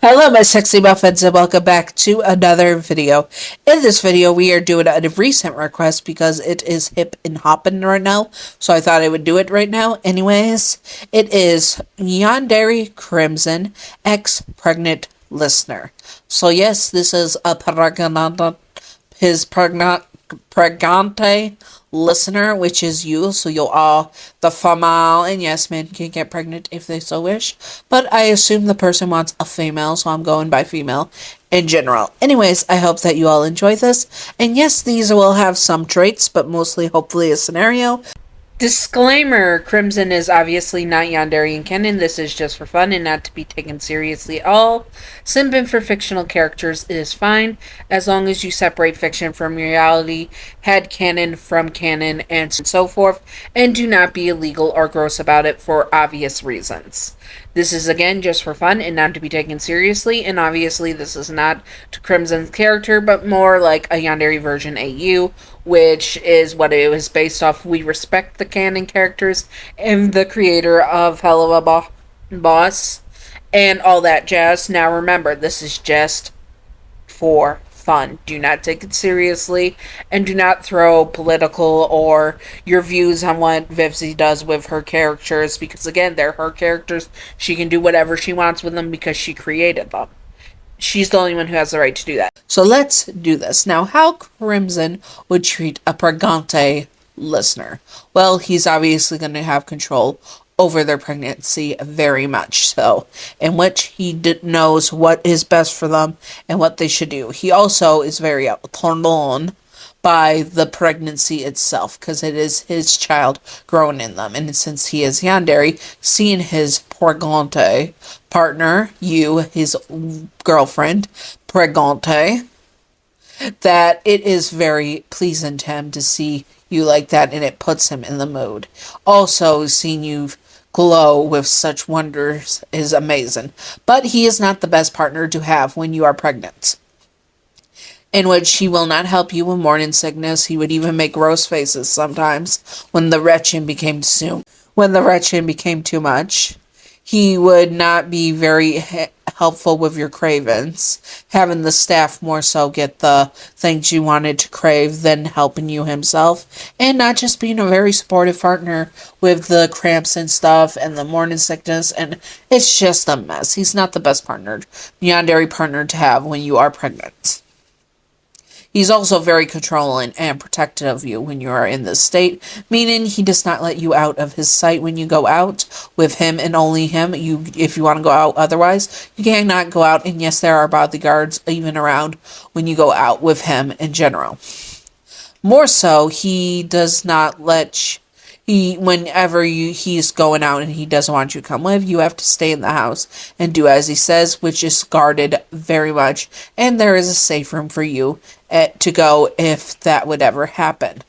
Hello my sexy muffins and welcome back to another video. In this video we are doing a recent request because it is hip and hopping right now, so I thought I would do it right now. Anyways, it is Yandere Crimson, ex-pregnant listener. So yes, this is a pregante listener, which is you, so you'll all, the female, and yes, men can get pregnant if they so wish, but I assume the person wants a female, so I'm going by female in general. Anyways, I hope that you all enjoy this, and yes, these will have some traits, but mostly hopefully a scenario. Disclaimer, Crimson is obviously not Yandere and canon. This is just for fun and not to be taken seriously at all. Simping for fictional characters is fine, as long as you separate fiction from reality, headcanon from canon, and so forth, and do not be illegal or gross about it for obvious reasons. This is again just for fun and not to be taken seriously, and obviously this is not to Crimson's character, but more like a Yandere version AU, which is what it was based off. We respect the canon characters and the creator of Helluva Boss and all that jazz. Now remember, this is just for fun. Do not take it seriously, and do not throw political or your views on what Vivzy does with her characters, because again, they're her characters. She can do whatever she wants with them because she created them. She's the only one who has the right to do that. So let's do this. Now, how Crimson would treat a pregante listener? Well, he's obviously going to have control over their pregnancy, very much so, in which he knows what is best for them and what they should do. He also is very turned on by the pregnancy itself, because it is his child growing in them. And since he is Yandere, seeing his pregante partner, you, his girlfriend, pregante, that it is very pleasing to him to see you like that, and it puts him in the mood. Also, seeing you glow with such wonders is amazing. But he is not the best partner to have when you are pregnant, in which he will not help you with morning sickness. He would even make gross faces sometimes when the retching became too much. He would not be very helpful with your cravings, having the staff more so get the things you wanted to crave than helping you himself, and not just being a very supportive partner with the cramps and stuff and the morning sickness, and it's just a mess. He's not the best Yandere partner to have when you are pregnant. He's also very controlling and protective of you when you are in this state, meaning he does not let you out of his sight when you go out with him and only him. If you want to go out otherwise, you cannot go out, and yes, there are bodyguards even around when you go out with him in general. More so, he does not let he's going out and he doesn't want you to come with, you have to stay in the house and do as he says, which is guarded very much, and there is a safe room for you to go if that would ever happen.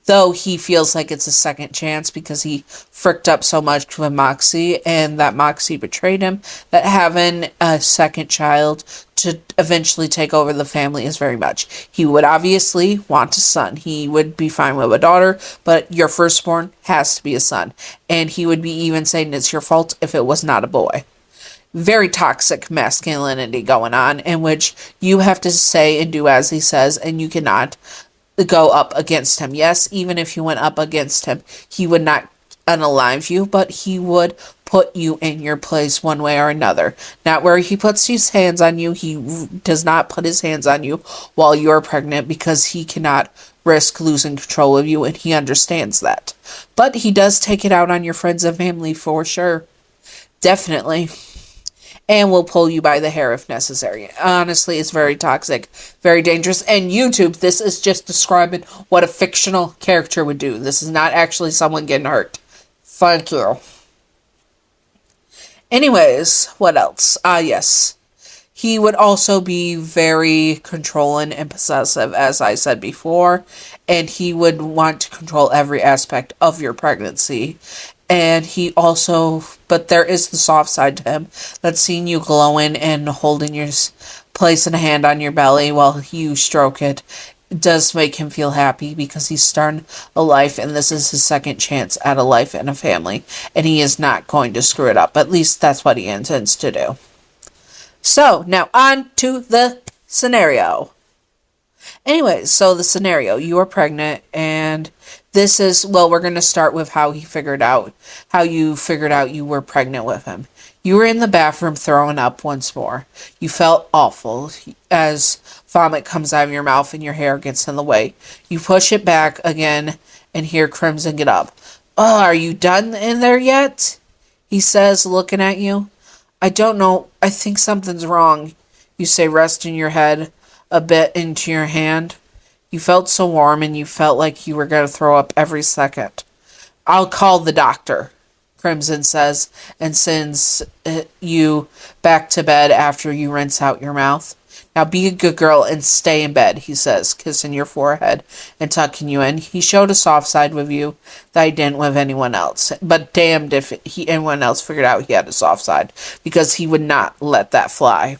Though he feels like it's a second chance because he fricked up so much with Moxie, and that Moxie betrayed him, that having a second child to eventually take over the family is very much. He would obviously want a son. He would be fine with a daughter, but your firstborn has to be a son. And he would be even saying it's your fault if it was not a boy. Very toxic masculinity going on, in which you have to say and do as he says, and you cannot go up against him. Yes, even if you went up against him, he would not unalive you, but he would put you in your place one way or another. Not where he puts his hands on you. He does not put his hands on you while you're pregnant, because he cannot risk losing control of you, and he understands that. But he does take it out on your friends and family for sure. Definitely. And will pull you by the hair if necessary. Honestly, it's very toxic, very dangerous. And YouTube, this is just describing what a fictional character would do. This is not actually someone getting hurt. Thank you. Anyways, what else? Yes. He would also be very controlling and possessive, as I said before. And he would want to control every aspect of your pregnancy. And he also, but there is the soft side to him, that's seeing you glowing and placing a hand on your belly while you stroke it. Does make him feel happy, because he's starting a life, and this is his second chance at a life and a family, and he is not going to screw it up. At least that's what he intends to do. So, now on to the scenario. Anyways, so the scenario, you are pregnant, and this is, well, we're going to start with how you figured out you were pregnant with him. You were in the bathroom throwing up once more. You felt awful as vomit comes out of your mouth and your hair gets in the way. You push it back again and hear Crimson get up. Oh, are you done in there yet? He says, looking at you. I don't know. I think something's wrong. You say, resting your head a bit into your hand. You felt so warm and you felt like you were going to throw up every second. I'll call the doctor, Crimson says, and sends you back to bed after you rinse out your mouth. Now be a good girl and stay in bed, he says, kissing your forehead and tucking you in. He showed a soft side with you that he didn't with anyone else. But damned if anyone else figured out he had a soft side, because he would not let that fly.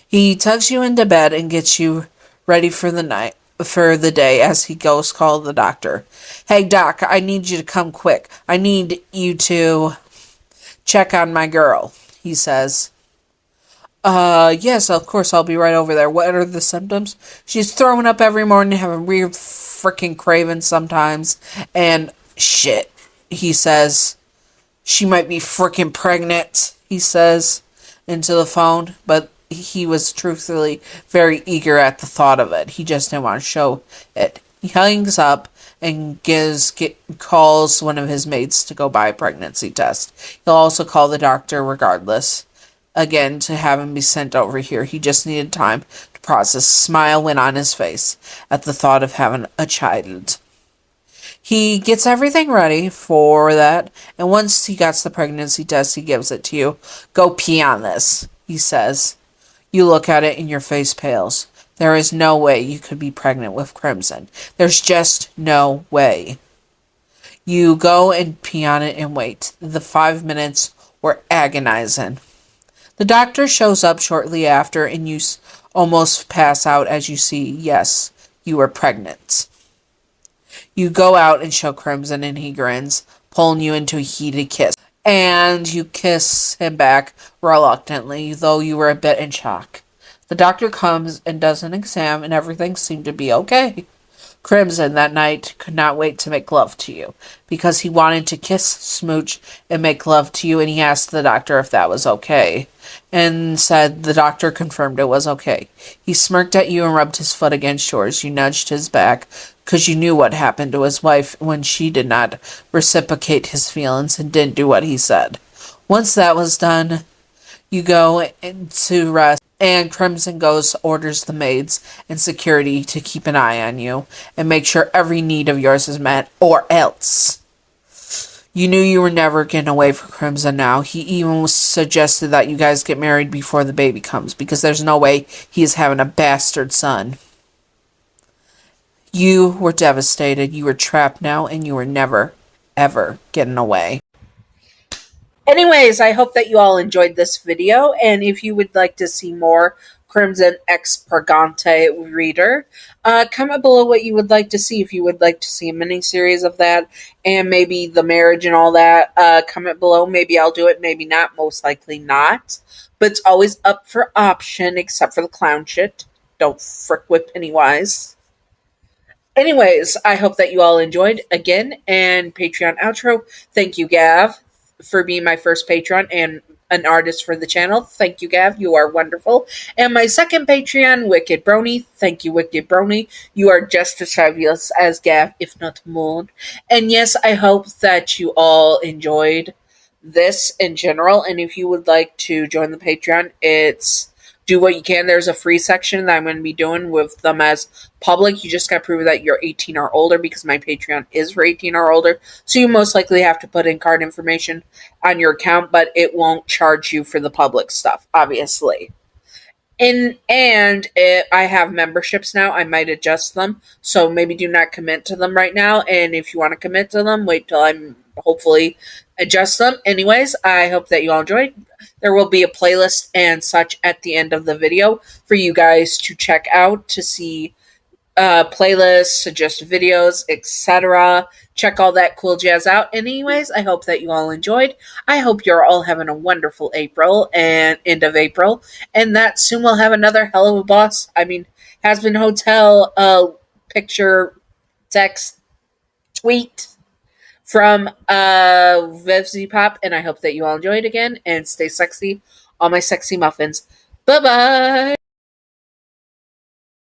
He tucks you into bed and gets you ready for the day as he goes call the doctor. Hey doc, I need you to come quick. I need you to check on my girl, he says. Yes, of course, I'll be right over there. What are the symptoms? She's throwing up every morning, having weird freaking cravings sometimes, and shit, he says. She might be freaking pregnant, he says into the phone, but he was truthfully very eager at the thought of it. He just didn't want to show it. He hangs up and calls one of his maids to go buy a pregnancy test. He'll also call the doctor regardless. Again, to have him be sent over here. He just needed time to process. A smile went on his face at the thought of having a child. He gets everything ready for that, and once he gets the pregnancy test, he gives it to you. Go pee on this, he says. You look at it and your face pales. There is no way you could be pregnant with Crimson. There's just no way. You go and pee on it and wait. The 5 minutes were agonizing. The doctor shows up shortly after, and you almost pass out as you see, yes, you are pregnant. You go out and show Crimson, and he grins, pulling you into a heated kiss. And you kiss him back reluctantly, though you were a bit in shock. The doctor comes and does an exam, and everything seemed to be okay. Crimson that night could not wait to make love to you, because he wanted to kiss, smooch, and make love to you, and he asked the doctor if that was okay, and said the doctor confirmed it was okay. He smirked at you and rubbed his foot against yours. You nudged his back, because you knew what happened to his wife when she did not reciprocate his feelings and didn't do what he said. Once that was done, you go to rest, and Crimson orders the maids and security to keep an eye on you and make sure every need of yours is met, or else. You knew you were never getting away from Crimson now. He even suggested that you guys get married before the baby comes, because there's no way he is having a bastard son. You were devastated. You were trapped now, and you were never, ever getting away. Anyways, I hope that you all enjoyed this video, and if you would like to see more Crimson X Purgante Reader, comment below what you would like to see. If you would like to see a mini-series of that, and maybe the marriage and all that, comment below. Maybe I'll do it, maybe not, most likely not. But it's always up for option, except for the clown shit. Don't frick with Pennywise. Anyways, I hope that you all enjoyed again, and Patreon outro. Thank you, Gav, for being my first patron and an artist for the channel. Thank you, Gav. You are wonderful. And my second Patreon, Wicked Brony. Thank you, Wicked Brony. You are just as fabulous as Gav, if not more. And yes, I hope that you all enjoyed this in general. And if you would like to join the Patreon, it's do what you can. There's a free section that I'm going to be doing with them as public. You just got to prove that you're 18 or older, because my Patreon is for 18 or older. So you most likely have to put in card information on your account, but it won't charge you for the public stuff, obviously. I have memberships now. I might adjust them, so maybe do not commit to them right now. And if you want to commit to them, wait till I'm hopefully adjust them. Anyways, I hope that you all enjoyed. There will be a playlist and such at the end of the video for you guys to check out to see playlists, suggest videos, etc. Check all that cool jazz out. Anyways, I hope that you all enjoyed. I hope you're all having a wonderful April and end of April, and that soon we'll have another hell of a boss. Has been hotel picture, text, tweet from Vevzy Pop, and I hope that you all enjoy it again and stay sexy, all my sexy muffins. Bye bye.